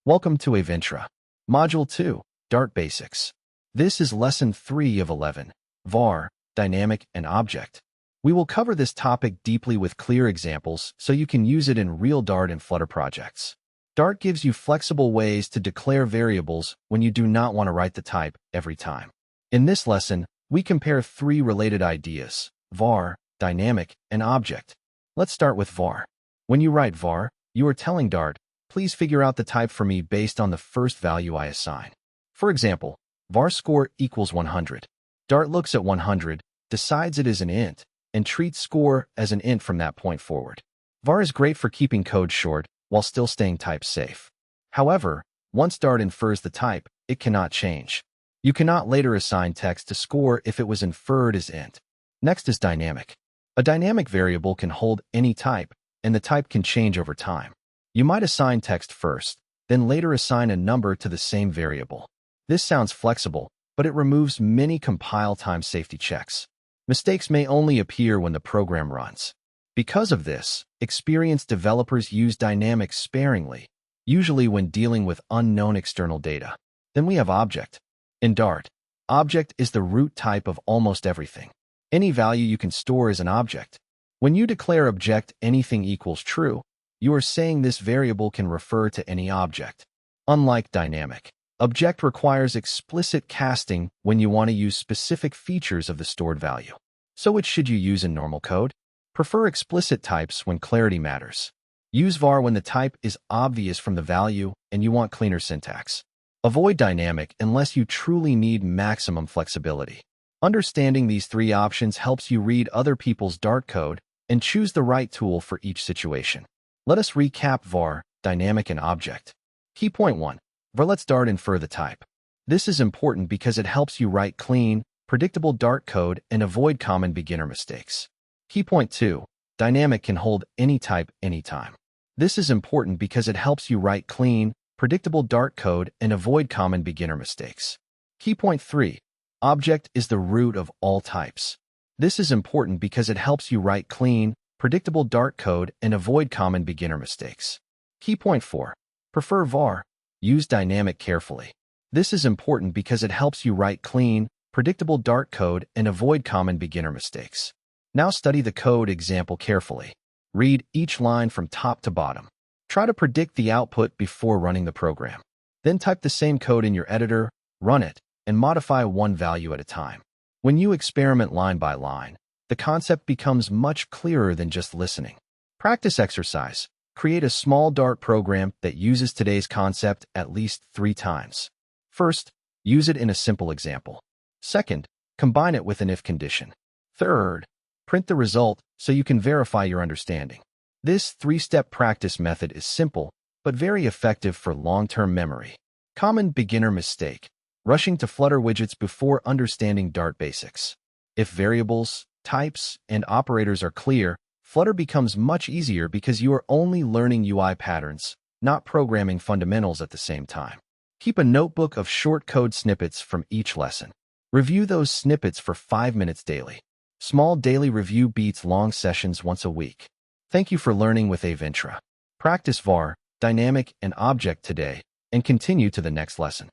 Welcome to Aventra. Module 2, Dart Basics. This is Lesson 3 of 11, var, Dynamic and Object. We will cover this topic deeply with clear examples so you can use it in real Dart and Flutter projects. Dart gives you flexible ways to declare variables when you do not want to write the type every time. In this lesson, we compare three related ideas, var, dynamic, and object. Let's start with var. When you write var, you are telling Dart, please figure out the type for me based on the first value I assign. For example, var score equals 100. Dart looks at 100, decides it is an int, and treats score as an int from that point forward. Var is great for keeping code short while still staying type safe. However, once Dart infers the type, it cannot change. You cannot later assign text to score if it was inferred as int. Next is dynamic. A dynamic variable can hold any type, and the type can change over time. You might assign text first, then later assign a number to the same variable. This sounds flexible, but it removes many compile time safety checks. Mistakes may only appear when the program runs. Because of this, experienced developers use dynamics sparingly, usually when dealing with unknown external data. Then we have object. In Dart, object is the root type of almost everything. Any value you can store is an object. When you declare object anything equals true, you are saying this variable can refer to any object. Unlike dynamic, object requires explicit casting when you want to use specific features of the stored value. So which should you use in normal code? Prefer explicit types when clarity matters. Use var when the type is obvious from the value and you want cleaner syntax. Avoid dynamic unless you truly need maximum flexibility. Understanding these three options helps you read other people's Dart code and choose the right tool for each situation. Let us recap var, dynamic, and object. Key point 1. var lets Dart infer the type. This is important because it helps you write clean, predictable Dart code and avoid common beginner mistakes. Key point 2. Dynamic can hold any type anytime. This is important because it helps you write clean, predictable Dart code and avoid common beginner mistakes. Key point 3. Object is the root of all types. This is important because it helps you write clean, predictable Dart code and avoid common beginner mistakes. Key point 4. Prefer var. Use dynamic carefully. This is important because it helps you write clean, predictable Dart code and avoid common beginner mistakes. Now study the code example carefully. Read each line from top to bottom. Try to predict the output before running the program. Then type the same code in your editor, run it, and modify one value at a time. When you experiment line by line, the concept becomes much clearer than just listening. Practice exercise. Create a small Dart program that uses today's concept at least 3 times. First, use it in a simple example. Second, combine it with an if condition. Third, print the result so you can verify your understanding. This 3-step practice method is simple, but very effective for long-term memory. Common beginner mistake: rushing to Flutter widgets before understanding Dart basics. If variables, types, and operators are clear, Flutter becomes much easier because you are only learning UI patterns, not programming fundamentals at the same time. Keep a notebook of short code snippets from each lesson. Review those snippets for 5 minutes daily. Small daily review beats long sessions once a week. Thank you for learning with Aventra. Practice var, dynamic, and object today, and continue to the next lesson.